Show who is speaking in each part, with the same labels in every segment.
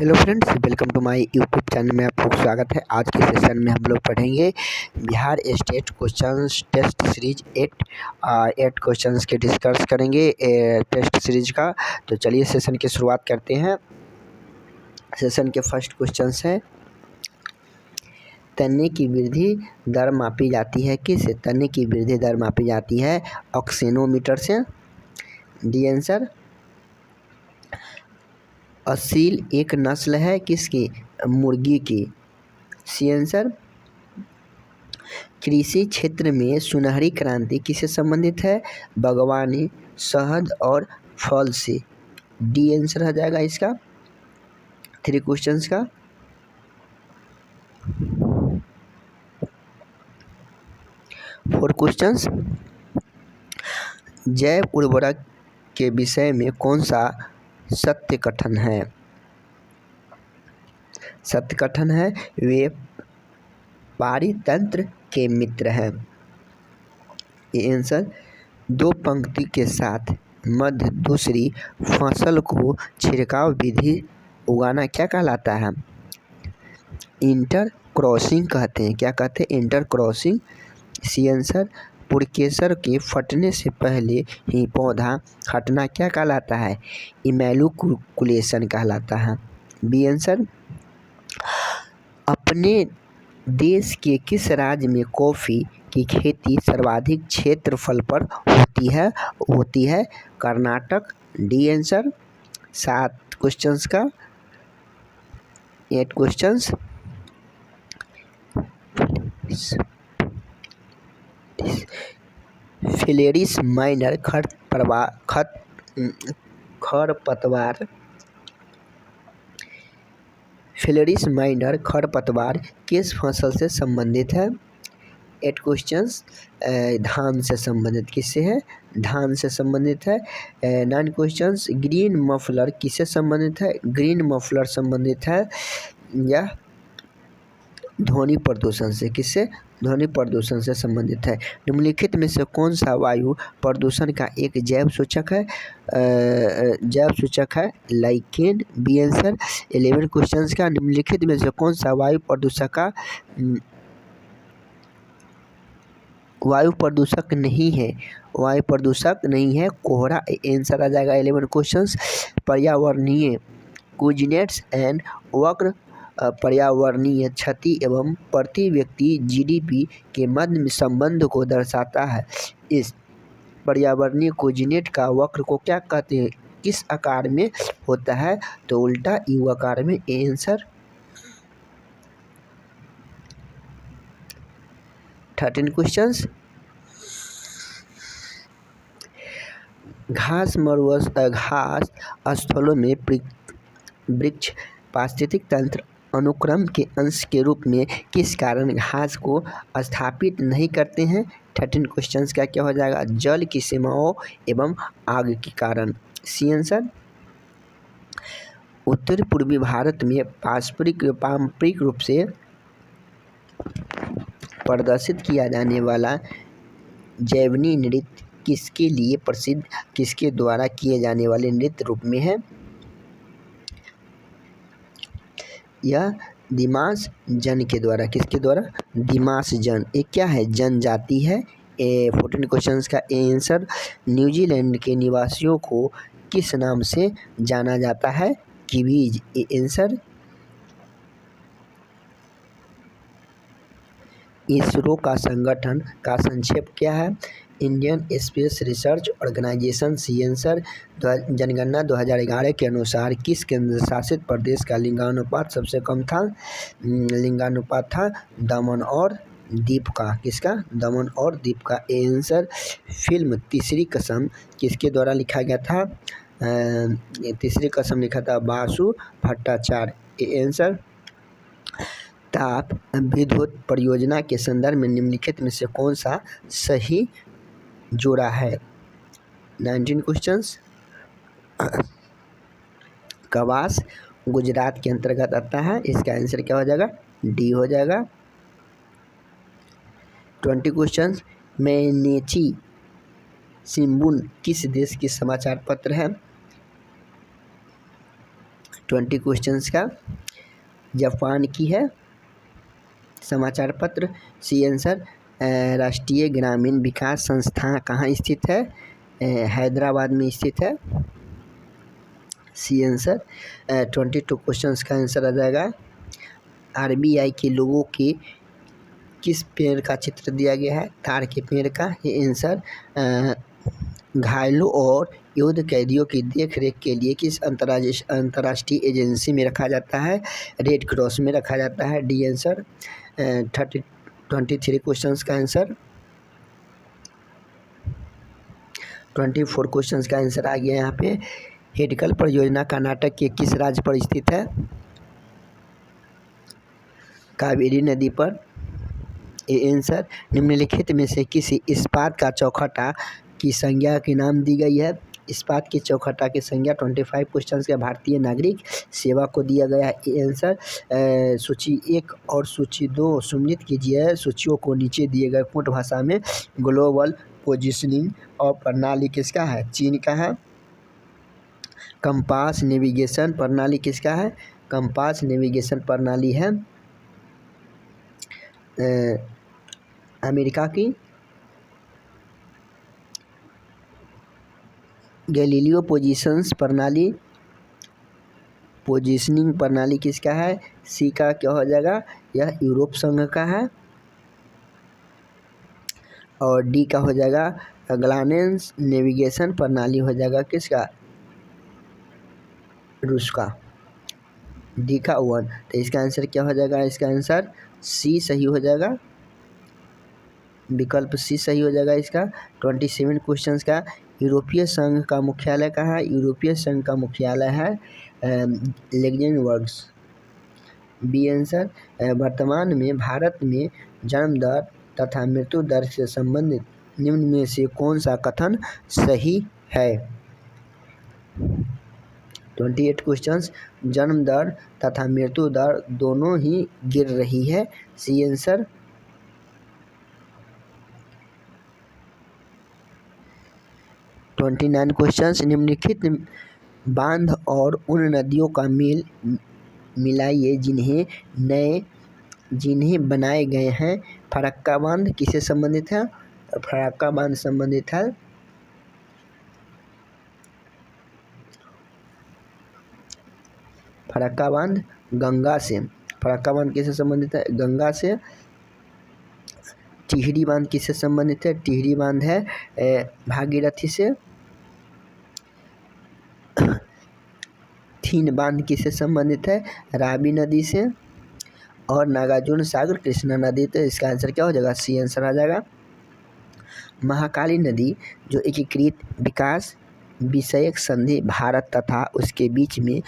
Speaker 1: Hello friends, welcome to my YouTube channel में आपको स्वागत है। आज के सेशन में हम लोग पढ़ेंगे Bihar state questions test series 8 questions के डिस्कस करेंगे टेस्ट सीरीज का। तो चलिए सेशन की शुरुआत करते हैं। सेशन के फर्स्ट क्वेश्चंस है, तने की वृद्धि दर मापी जाती है किससे? तने की वृद्धि दर मापी जाती है ऑक्सीनोमीटर से। D answer. असील एक नस्ल है किसकी? मुर्गी की। C answer. कृषि क्षेत्र में सुनहरी क्रांति किससे संबंधित है? बागवानी, शहद और फल से। डी आंसर हो जाएगा इसका 3 क्वेश्चंस का। फोर क्वेश्चंस, जैव उर्वरक के विषय में कौन सा सत्य कथन है? सत्य कथन है वे पारितंत्र के मित्र हैं। ये आंसर। दो पंक्ति के साथ मध्य दूसरी फसल को छिड़काव विधि उगाना क्या कहलाता है? इंटर क्रॉसिंग कहते हैं। क्या कहते हैं? Inter crossing. C answer. पुरकेसर के फटने से पहले ही पौधा हटना क्या कहलाता है? इमैल्यूकुलेशन कहलाता है। B answer. अपने देश के किस राज्य में कॉफ़ी की खेती सर्वाधिक क्षेत्रफल पर होती है? कर्नाटक। D answer. 7 क्वेश्चंस का। 8 क्वेश्चंस। फिलेरिस माइनर खरपतवार किस फसल से संबंधित है? 8 क्वेश्चंस। धान से संबंधित किससे है? धान से संबंधित है। 9 क्वेश्चंस, ग्रीन मफलर किससे संबंधित है? ग्रीन मफलर संबंधित है या ध्वनि प्रदूषण से। किससे? ध्वनि प्रदूषण से संबंधित है। निम्नलिखित में से कौन सा वायु प्रदूषण का एक जैव सूचक है? लाइकेन। B answer. 11 क्वेश्चंस का, निम्नलिखित में से कौन सा वायु प्रदूषक नहीं है? वायु प्रदूषक नहीं है कोहरा। आंसर आ जाएगा 11 क्वेश्चंस। पर्यावरणीय कोऑर्डिनेट्स एंड वक्र पर्यावरणीय क्षति एवं प्रति व्यक्ति जीडीपी के मध्य संबंध को दर्शाता है। इस पर्यावरणीय कोऑर्डिनेट का वक्र को क्या कहते हैं? किस आकार में होता है? तो उल्टा यू आकार में। आंसर। 13 क्वेश्चंस, घास स्थलों में वृक्ष पारिस्थितिक तंत्र अनुक्रम के अंश के रूप में किस कारण घास को स्थापित नहीं करते हैं? 13 क्वेश्चंस का क्या हो जाएगा? जल की सीमाओं एवं आग के कारण। C answer. उत्तर पूर्वी भारत में पारंपरिक रूप से प्रदर्शित किया जाने वाला जैवनी नृत्य किसके लिए प्रसिद्ध, किसके द्वारा किए जाने वाले नृत्य रूप में है? यह दिमास जन के द्वारा। किसके द्वारा? दिमास जन। ये क्या है? जनजाति है। 14 क्वेश्चंस का आंसर। न्यूजीलैंड के निवासियों को किस नाम से जाना जाता है? किवीज। आंसर। इसरो का संगठन का संक्षेप क्या है? Indian space research organisation. C answer. जनगणना 2011 के अनुसार किस केंद्र शासित प्रदेश का लिंगानुपात सबसे कम था? लिंगानुपात था दमन और दीव का। किसका? दमन और दीव का। आंसर। फिल्म तीसरी कसम किसके द्वारा लिखा गया था? तीसरी कसम लिखा था बासु भट्टाचार्य। आंसर। ताप विद्युत परियोजना के संदर्भ में निम्नलिखित में से कौन सा सही जोड़ा है? 19 क्वेश्चंस, कवास गुजरात के अंतर्गत आता है। इसका आंसर क्या हो जाएगा? डी हो जाएगा। 20 क्वेश्चंस, मैनेची शिंबुन किस देश की समाचार पत्र है? 20 क्वेश्चंस का। जापान की है। समाचार पत्र। सी आंसर राष्ट्रीय ग्रामीण विकास संस्थान कहाँ स्थित है? हैदराबाद में स्थित है। सी आंसर 22 क्वेश्चंस का आंसर आ जाएगा। आरबीआई के लोगों के किस पेड़ का चित्र दिया गया है? ताड़ के पेड़ का। ये आंसर घायलों और युद्ध कैदियों की देखरेख के लिए किस अंतर्राष्ट्रीय एजेंसी में रखा जाता है? रेड क्रॉस में रखा जाता है। डी आंसर 23 क्वेश्चंस का आंसर। 24 क्वेश्चंस का आंसर आ गया यहाँ पे। हेडकल परियोजना कर्नाटक के किस राज्य पर स्थित है? कावेरी नदी पर। ये आंसर निम्नलिखित में से किसी इस्पात का चौखटा की संज्ञा के नाम दी गई है? इस्पात की चौखटा की संज्ञा 25 क्वेश्चंस के भारतीय नागरिक सेवा को दिया गया है। ये आंसर सूची 1 और सूची 2 सुनिश्चित कीजिए सूचियों को नीचे दिए गए कूट भाषा में। ग्लोबल पोजिशनिंग और प्रणाली किसका है? चीन का है। कंपास नेविगेशन प्रणाली किसका है? कंपास नेविगेशन प्रणाली है अमेरिका की। गैलीलियो पोजिशनिंग प्रणाली किसका है? सी का क्या हो जाएगा? यह यूरोप संघ का है। और डी का हो जाएगा ग्लानेंस नेविगेशन प्रणाली हो जाएगा किसका? रूस का। डी का 1। तो इसका आंसर क्या हो जाएगा? इसका आंसर सी सही हो जाएगा। विकल्प सी सही हो जाएगा इसका। 27 क्वेश्चंस का। यूरोपीय संघ का मुख्यालय कहाँ है? यूरोपीय संघ का मुख्यालय है लग्जेमबर्ग। बी आंसर वर्तमान में भारत में जन्म दर तथा मृत्यु दर से संबंधित निम्न में से कौन सा कथन सही है? 28 क्वेश्चंस। जन्म दर तथा मृत्यु दर दोनों ही गिर रही है। C answer 29 questions. निम्नलिखित बांध और उन नदियों का मेल मिलाइए जिन्हें बनाए गए हैं। फरक्का बांध किससे संबंधित है? फरक्का बांध संबंधित है फरक्का बांध गंगा से। फरक्का बांध किससे संबंधित है? गंगा से। टिहरी बांध किससे संबंधित है? टिहरी बांध है भागीरथी से। थीन बांध किससे संबंधित है? रावी नदी से। और नागार्जुन सागर कृष्णा नदी। तो इसका आंसर क्या हो जाएगा? सी आंसर आ जाएगा। महाकाली नदी जो एकीकृत विकास विषयक संधि भारत तथा उसके बीच में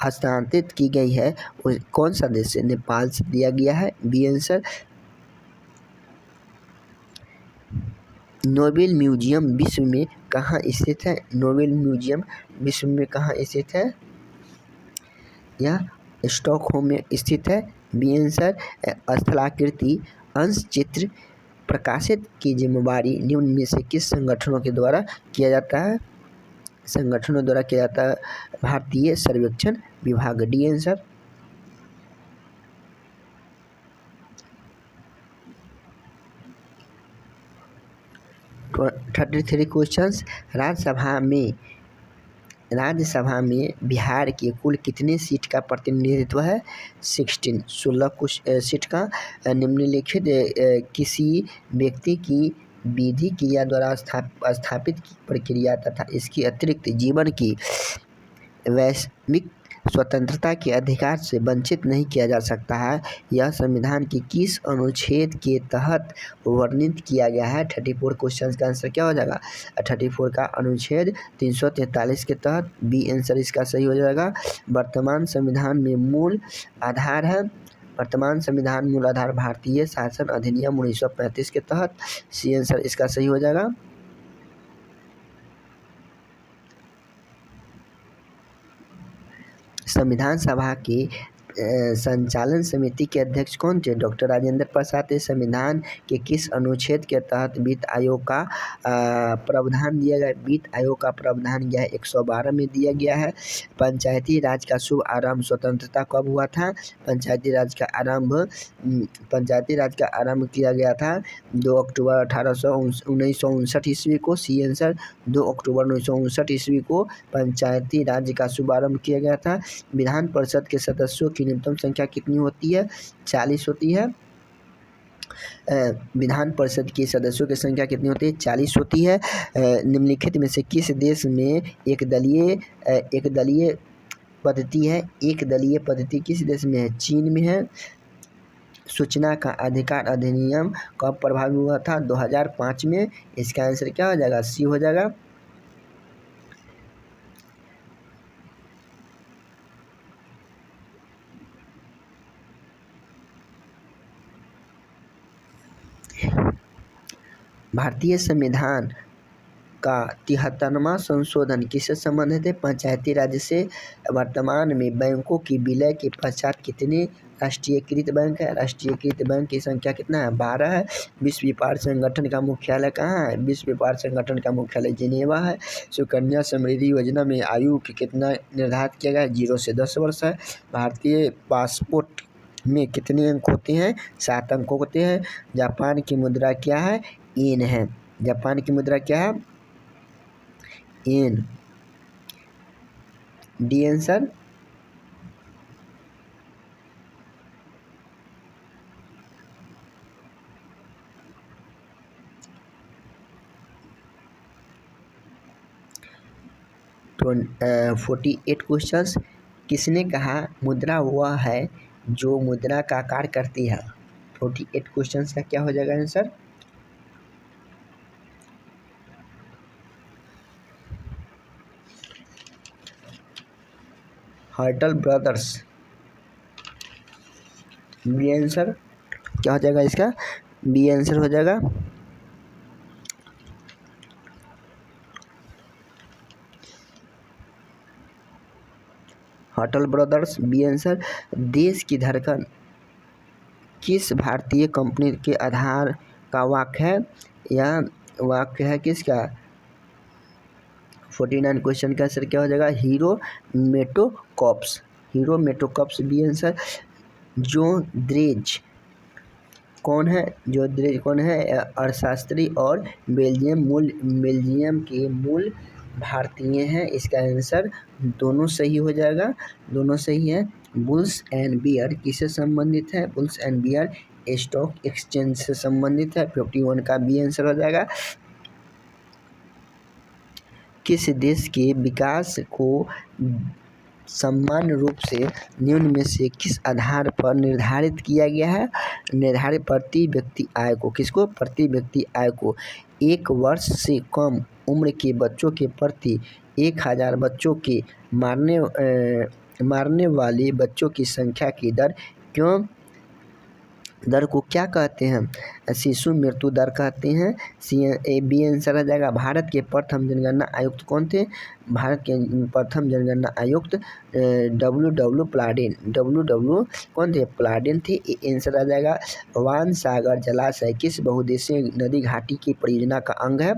Speaker 1: हस्तांतरित की गई है कौन सा देश से? नेपाल से दिया गया है। B answer. नोबेल म्यूजियम विश्व में कहाँ स्थित है? नोबेल म्यूजियम विश्व में कहाँ स्थित है? यह स्टॉकहोम में स्थित है। B answer. स्थलाकृति अंश चित्र प्रकाशित की जिम्मेवारी निम्न में से किस संगठनों के द्वारा किया जाता है? संगठनों द्वारा किया जाता है भारतीय सर्वेक्षण विभाग। D answer. तो 33 क्वेश्चंस। राज्यसभा में बिहार के कुल कितने सीट का प्रतिनिधित्व है? 16 कुछ सीट का। निम्नलिखित किसी व्यक्ति की विधि क्रिया द्वारा स्थापित प्रक्रिया तथा इसके अतिरिक्त जीवन की वैश्विक स्वतंत्रता के अधिकार से वंचित नहीं किया जा सकता है। यह संविधान के किस अनुच्छेद के तहत वर्णित किया गया है? 34 क्वेश्चन का आंसर क्या हो जाएगा? 34 का अनुच्छेद 343 के तहत। बी आंसर इसका सही हो जाएगा। वर्तमान संविधान में मूल आधार है। वर्तमान संविधान मूल आधार भारतीय शासन अधिनियम 1935 के तहत। सी आंसर इसका सही हो जाएगा। संविधान सभा के संचालन समिति के अध्यक्ष कौन थे? डॉक्टर राजेंद्र प्रसाद थे। संविधान के किस अनुच्छेद के तहत वित्त आयोग का प्रावधान दिया गया? वित्त आयोग का प्रावधान यह 112 में दिया गया है। पंचायती राज का शुभ आरंभ स्वतंत्रता कब हुआ था? पंचायती राज का आरंभ किया गया था 2 अक्टूबर 1959 ईस्वी को। सी आंसर 2 अक्टूबर 1959 ईस्वी को पंचायती राज का शुभारंभ किया गया था। विधान परिषद के सदस्यों की न्यूनतम संख्या कितनी होती है? 40 होती है। विधान परिषद के सदस्यों की संख्या कितनी होती है? 40 होती है। निम्नलिखित में से किस देश में एक दलीय पद्धति है? एक दलीय पद्धति किस देश में है? चीन में है। सूचना का अधिकार अधिनियम कब प्रभावी हुआ था? 2005 में। इसका आंसर क्या हो जाएगा? सी हो जाएगा। भारतीय संविधान का 73वां संशोधन किससे संबंधित है? पंचायती राज से। वर्तमान में बैंकों की विलय के पश्चात कितने राष्ट्रीयकृत बैंक है? राष्ट्रीयकृत बैंक की संख्या कितना है? 12 है। विश्व व्यापार संगठन का मुख्यालय कहाँ है? विश्व व्यापार संगठन का मुख्यालय जिनेवा है। सुकन्या समृद्धि योजना में आयु की कितना निर्धारित किया गया है? 0 से 10 वर्ष है। भारतीय पासपोर्ट में कितने अंक होते हैं? 7 अंक होते हैं। जापान की मुद्रा क्या है? येन है। जापान की मुद्रा क्या है? येन। D answer. तो 48 क्वेश्चंस। किसने कहा मुद्रा वह है जो मुद्रा का कार्य करती है? 48 क्वेश्चंस का क्या हो जाएगा answer? Hertel brothers. B answer क्या हो जाएगा इसका? बी आंसर हो जाएगा। Hertel brothers B answer. देश की धड़कन किस भारतीय कंपनी के आधार का वाक्य है? यह वाक्य है किसका? 49 क्वेश्चन का आंसर क्या हो जाएगा? Hero MotoCorps. Hero MotoCorps B answer. Jean Dreze कौन है? जो द्रेज कौन है? अर्थशास्त्री और बेल्जियम के मूल भारतीय हैं। इसका आंसर दोनों सही हो जाएगा। दोनों सही है। बुल्स एंड बियर किससे संबंधित है? Bulls and bear stock exchange से संबंधित है। 51 का बी आंसर हो जाएगा। किस देश के विकास को सामान्य रूप से निम्न में से किस आधार पर निर्धारित किया गया है? निर्धारित प्रति व्यक्ति आय को। किसको? प्रति व्यक्ति आय को। 1 वर्ष से कम उम्र के बच्चों के प्रति 1000 बच्चों के मारने वाले बच्चों की संख्या की दर को क्या कहते हैं? शिशु मृत्यु दर कहते हैं। बी आंसर आ जाएगा। भारत के प्रथम जनगणना आयुक्त कौन थे? भारत के प्रथम जनगणना आयुक्त डब्ल्यू कौन थे? प्लाडेन थे। ये आंसर आ जाएगा। वान सागर जलाशय किस बहुउद्देशीय नदी घाटी की परियोजना का अंग है?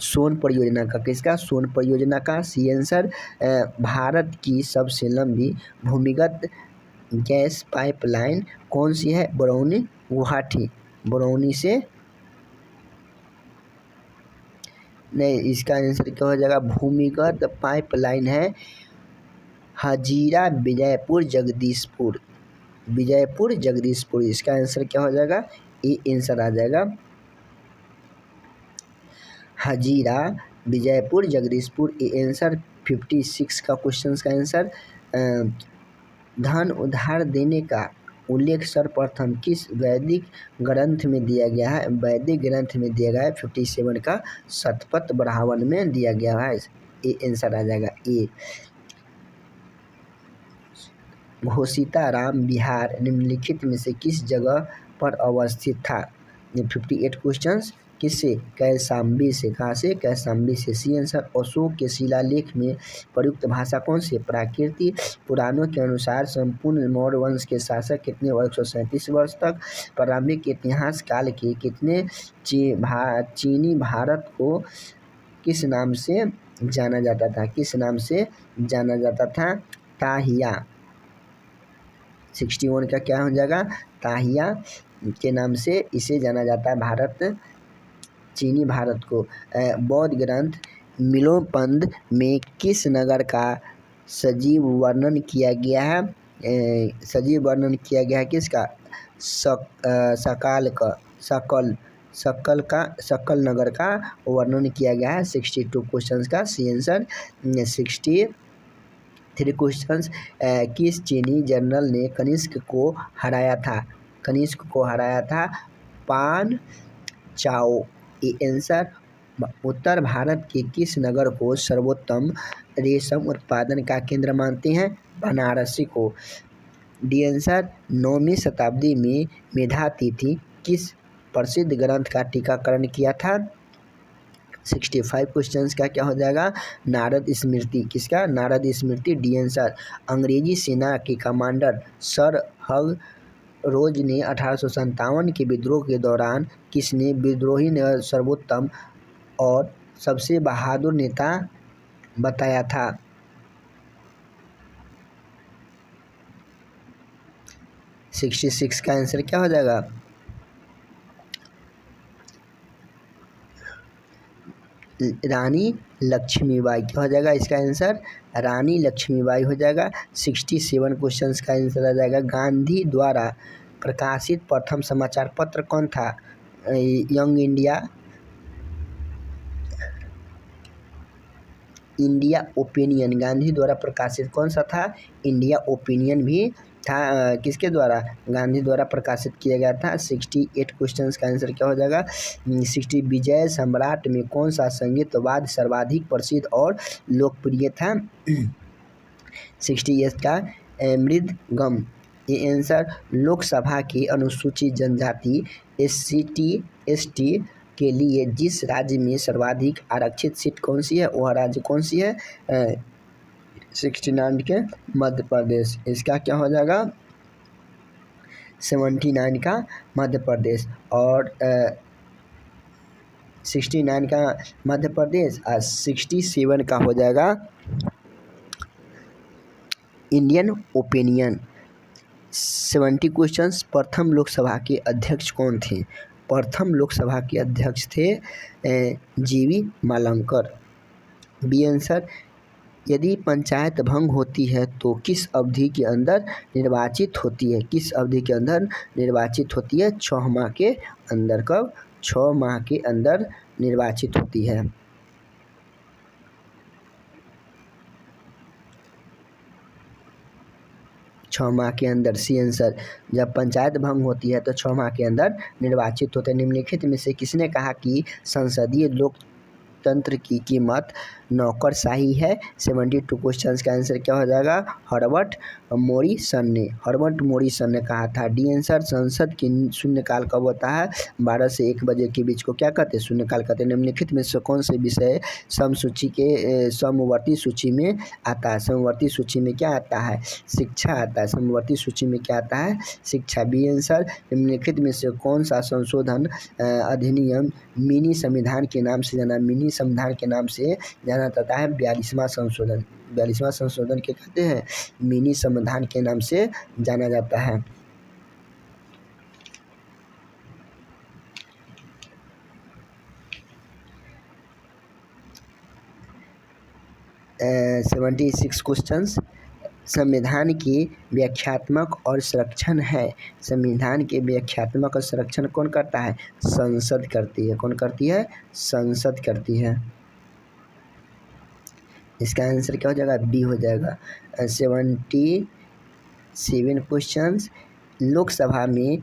Speaker 1: सोन परियोजना का। किसका? सोन परियोजना का। C answer. भारत की सबसे लंबी भूमिगत गैस पाइपलाइन कौन सी है? बरौनी गुवाहाटी। बरौनी से नहीं, इसका आंसर क्या हो जाएगा? भूमिगत पाइपलाइन है हजीरा विजयपुर जगदीशपुर। विजयपुर जगदीशपुर। इसका आंसर क्या हो जाएगा? ये आंसर आ जाएगा हजीरा विजयपुर जगदीशपुर। ये आंसर 56 का क्वेश्चन का आंसर। धन उधार देने का उल्लेख सर्वप्रथम किस वैदिक ग्रंथ में दिया गया है? वैदिक ग्रंथ में दिया गया है 57 का शतपथ ब्राह्मण में दिया गया है। ये आंसर आ जाएगा ए। घोषिताराम बिहार निम्नलिखित में से किस जगह पर अवस्थित था? ये 58 क्वेश्चंस किससे? कौशाम्बी से। कहाँ से? कौशाम्बी से। C answer. अशोक के शिलालेख में प्रयुक्त भाषा कौन सी? प्राकृत। पुराणों के अनुसार संपूर्ण मौर्य वंश के शासक कितने? 137 वर्ष तक। प्रारंभिक इतिहास काल के कितने चीनी भारत को किस नाम से जाना जाता था? किस नाम से जाना जाता था? ताहिया। 61 का क्या हो जाएगा? ताहिया के नाम से इसे जाना जाता है भारत, चीनी भारत को। बौद्ध ग्रंथ मिलोपंद में किस नगर का सजीव वर्णन किया गया है? सजीव वर्णन किया गया है किसका? सकाल का, सकल नगर का वर्णन किया गया है। 62 क्वेश्चंस का सी आंसर। 63 क्वेश्चंस। किस चीनी जनरल ने कनिष्क को हराया था? कनिष्क को हराया था पान चाओ। ये आंसर। उत्तर भारत के किस नगर को सर्वोत्तम रेशम उत्पादन का केंद्र मानते हैं? बनारसी को। D answer. 9वीं शताब्दी में मेधातिथि किस प्रसिद्ध ग्रंथ का टीकाकरण किया था? 65 क्वेश्चंस का क्या हो जाएगा? नारद स्मृति। किसका? नारद स्मृति। D answer. अंग्रेजी सेना के कमांडर सर हग रोज ने 1857 के विद्रोह के दौरान किसने विद्रोही ने सर्वोत्तम और सबसे बहादुर नेता बताया था? 66 का आंसर क्या हो जाएगा? रानी लक्ष्मीबाई। क्या हो जाएगा इसका आंसर? रानी लक्ष्मीबाई हो जाएगा। 67 क्वेश्चंस का आंसर आ जाएगा। गांधी द्वारा प्रकाशित प्रथम समाचार पत्र कौन था? Young India opinion. गांधी द्वारा प्रकाशित कौन सा था? इंडिया ओपिनियन भी था। किसके द्वारा? गांधी द्वारा प्रकाशित किया गया था। 68 क्वेश्चंस का आंसर क्या हो जाएगा? 60 विजय सम्राट में कौन सा संगीत वाद्य सर्वाधिक प्रसिद्ध और लोकप्रिय था? 68 का मृदगम। ये आंसर। लोकसभा की अनुसूचित जनजाति SC/ST के लिए जिस राज्य में सर्वाधिक आरक्षित सीट कौन सी है? वह राज्य कौन सी है? 69 के मध्य प्रदेश। इसका क्या हो जाएगा? 79 का मध्य प्रदेश। और 69 का मध्य प्रदेश और 67 का हो जाएगा इंडियन ओपिनियन। 70 क्वेश्चंस। प्रथम लोकसभा के अध्यक्ष कौन थे? प्रथम लोकसभा के अध्यक्ष थे जीवी मालंकर। B answer. यदि पंचायत भंग होती है तो किस अवधि के अंदर निर्वाचित होती है? किस अवधि के अंदर निर्वाचित होती है? 6 माह के अंदर। कब? 6 माह के अंदर निर्वाचित होती है। छः माह के अंदर। C answer. जब पंचायत भंग होती है तो 6 माह के अंदर निर्वाचित होते हैं। निम्नलिखित में से किसने कहा कि संसदीय लोकतंत्र की कीमत नौकरशाही है? 72 क्वेश्चंस का आंसर क्या हो जाएगा? हर्बर्ट मोरिसन ने। हर्बर्ट मोरिसन ने कहा था। D answer. संसद की शून्यकाल कब होता है? 12 से 1 बजे के बीच को क्या कहते हैं? शून्यकाल कहते हैं। निम्नलिखित में से कौन से विषय समवर्ती सूची में आता है? समवर्ती सूची में क्या आता है? शिक्षा आता है। समवर्ती सूची में क्या आता है? शिक्षा। B answer. निम्नलिखित में से कौन सा संशोधन अधिनियम मिनी संविधान के नाम से जाना? मिनी संविधान के नाम से जाना जाता है 42वां संशोधन। 42वां संशोधन के कहते हैं मिनी संविधान के नाम से जाना जाता है। 76 क्वेश्चंस। संविधान की व्याख्यात्मक और संरक्षण है। संविधान के व्याख्यात्मक और संरक्षण कौन करता है? संसद करती है। कौन करती है? संसद करती है। इसका आंसर क्या हो जाएगा? बी हो जाएगा। 77 क्वेश्चंस। लोकसभा में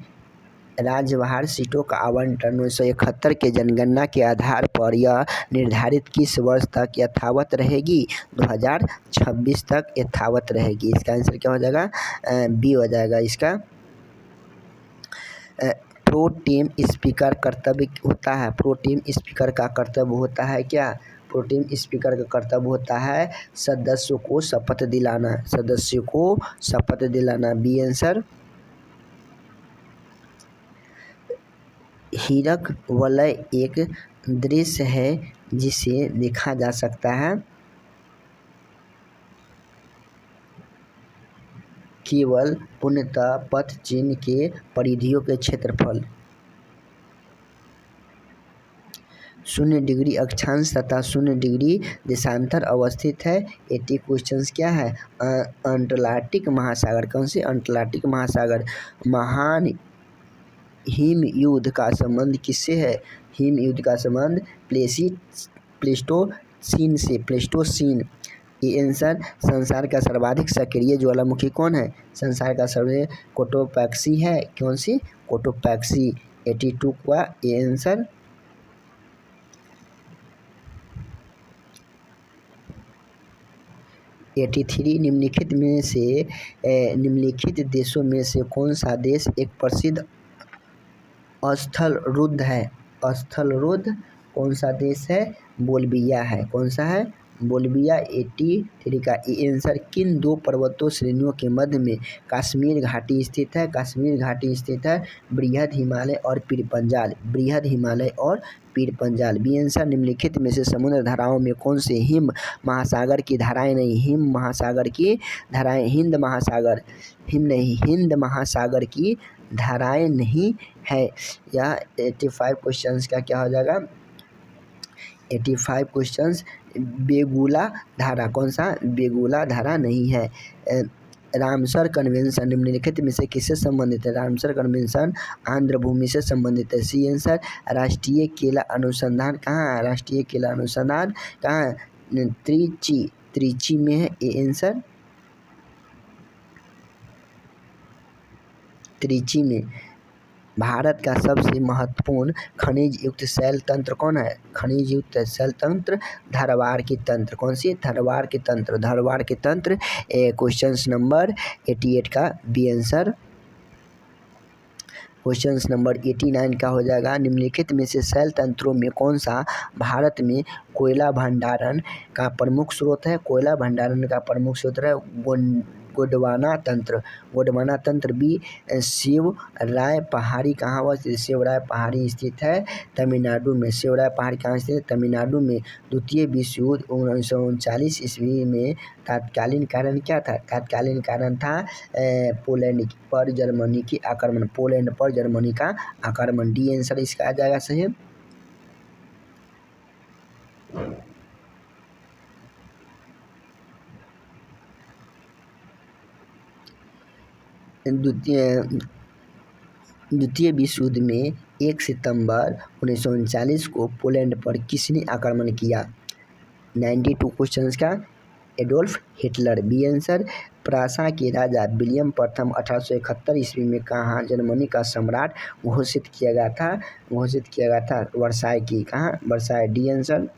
Speaker 1: राज्यवार सीटों का आवंटन 1971 के जनगणना के आधार पर यह निर्धारित किस वर्ष तक यथावत रहेगी? 2026 तक यथावत रहेगी। इसका आंसर क्या हो जाएगा? बी हो जाएगा इसका। प्रो टीम स्पीकर कर्तव्य होता है, प्रो टीम स्पीकर का कर्तव्य होता है क्या? प्रो टीम स्पीकर का कर्तव्य होता है सदस्यों को शपथ दिलाना, सदस्यों को शपथ दिलाना। B answer. हीरक वलय एक दृश्य है जिसे देखा जा सकता है केवल पूर्णतः पथ चिन्ह के परिधियों के क्षेत्रफल। 0 डिग्री अक्षांश तथा 0 डिग्री देशांतर अवस्थित है। 80 क्वेश्चंस क्या है? अंटार्कटिक महासागर। कौन से? अंटार्कटिक महासागर। महान हिम युद्ध का संबंध किससे है? हिम युद्ध का संबंध प्लेस्टोसीन से, प्लेस्टोसीन। ये आंसर। संसार का सर्वाधिक सक्रिय ज्वालामुखी कौन है? संसार का सर्वाधिक कोटोपैक्सी है। कौन सी? कोटोपैक्सी। 82 का ये आंसर। निम्नलिखित में से निम्नलिखित देशों में से कौन सा देश एक प्रसिद्ध स्थलरुद्ध है? स्थलरुद्ध कौन सा देश है? बोल्विया है। कौन सा है? बोल्विया। 83 का ये आंसर। किन दो पर्वतों श्रेणियों के मध्य में कश्मीर घाटी स्थित है? कश्मीर घाटी स्थित है बृहद हिमालय और पीर पंजाल, बृहद हिमालय और पीर पंजाल। B answer. निम्नलिखित में से समुद्र धाराओं में कौन से हिम महासागर की धाराएं नहीं? हिम महासागर की धाराएं, हिंद महासागर, हिम नहीं, हिंद महासागर की धाराएं नहीं है। यह 85 क्वेश्चंस का क्या हो जाएगा? 85 क्वेश्चंस बेगुला धारा। कौन सा? बेगुला धारा नहीं है। रामसर कन्वेंशन निम्नलिखित में से किससे संबंधित है? रामसर कन्वेंशन आंध्र भूमि से संबंधित है। C answer. राष्ट्रीय केला अनुसंधान कहाँ है? राष्ट्रीय केला अनुसंधान कहाँ है? त्रिची, त्रिची में है। A answer. त्रिची में। भारत का सबसे महत्वपूर्ण खनिज युक्त शैल तंत्र कौन है? खनिज युक्त शैल तंत्र धारवाड़ की तंत्र। कौन सी? धारवाड़ की तंत्र, धारवाड़ की तंत्र। क्वेश्चन नंबर 88 का बी आंसर। क्वेश्चन नंबर 89 का हो जाएगा निम्नलिखित में से शैल तंत्रों में कौन सा भारत में कोयला भंडारण का प्रमुख स्रोत है? कोयला भंडारण का प्रमुख स्रोत है गोंडवाना तंत्र, गोंडवाना तंत्र। बी शिवराय पहाड़ी कहाँ अवस्थित? शिवराय पहाड़ी स्थित है तमिलनाडु में। शिवराय पहाड़ी कहाँ स्थित है? तमिलनाडु में। द्वितीय विश्व युद्ध 1939 ईस्वी में तत्कालीन कारण क्या था? तत्कालीन कारण था पोलैंड पर जर्मनी की आक्रमण, पोलैंड पर जर्मनी का आक्रमण। डी आंसर इसका आ जाएगा सही। द्वितीय विश्व युद्ध में 1 सितंबर 1939 को पोलैंड पर किसने आक्रमण किया? 92 क्वेश्चंस का Adolf Hitler. B answer. Prussia के राजा विलियम प्रथम 1871 ईस्वी में कहाँ जर्मनी का सम्राट घोषित किया गया था? घोषित किया गया था वर्साय की। कहाँ? वर्साय। D answer.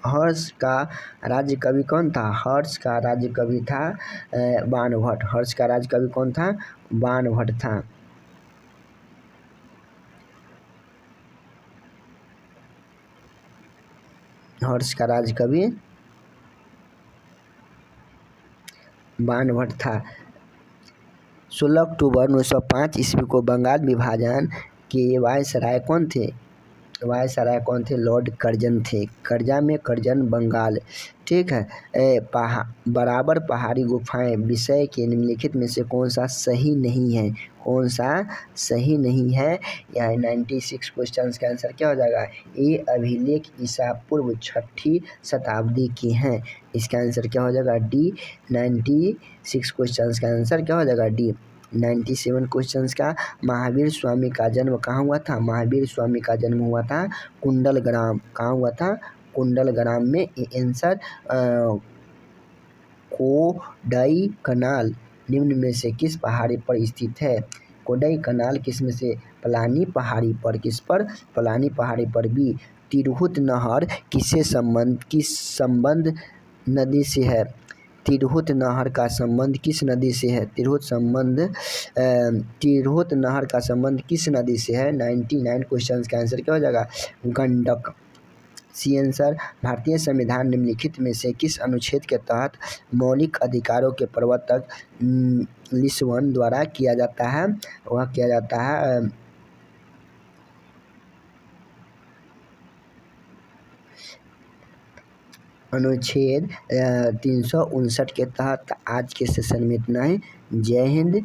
Speaker 1: हर्ष का राज्य कवि कौन था? हर्ष का राज्य कवि था बाणभट्ट। हर्ष का राज्य कवि कौन था? बाणभट्ट था। हर्ष का राज्य कवि बाणभट्ट था। 16 अक्टूबर 1905 ईस्वी को बंगाल विभाजन के वायसराय कौन थे? वायसराय कौन थे? लॉर्ड कर्जन थे। कर्जा में कर्जन बंगाल। ठीक है। बराबर पहाड़ी गुफाएं विषय के निम्नलिखित में से कौन सा सही नहीं है? कौन सा सही नहीं है? यहाँ 96 क्वेश्चन का आंसर क्या हो जाएगा? ये अभिलेख ईसा पूर्व 6ठी शताब्दी के हैं। इसका आंसर क्या हो जाएगा? डी। 96 क्वेश्चन का आंसर क्या हो जाएगा? डी। 97 क्वेश्चंस का महावीर स्वामी का जन्म कहाँ हुआ था? महावीर स्वामी का जन्म हुआ था कुंडलग्राम। कहाँ हुआ था? कुंडलग्राम में। आंसर। कोडई कनाल निम्न में से किस पहाड़ी पर स्थित है? कोडई कनाल किस में से? पलानी पहाड़ी पर। किस पर? पलानी पहाड़ी पर। भी तिरहुत नहर किस संबंध नदी से है? तिरहुत नहर का संबंध किस नदी से है? तिरहुत नहर का संबंध किस नदी से है? 99 क्वेश्चन का आंसर क्या हो जाएगा? गंडक। C answer. भारतीय संविधान निम्नलिखित में से किस अनुच्छेद के तहत मौलिक अधिकारों के प्रवर्तक लिस्बन द्वारा किया जाता है? वह किया जाता है अनुच्छेद 359 के तहत। आज के सेशन में इतना ही। जय हिंद,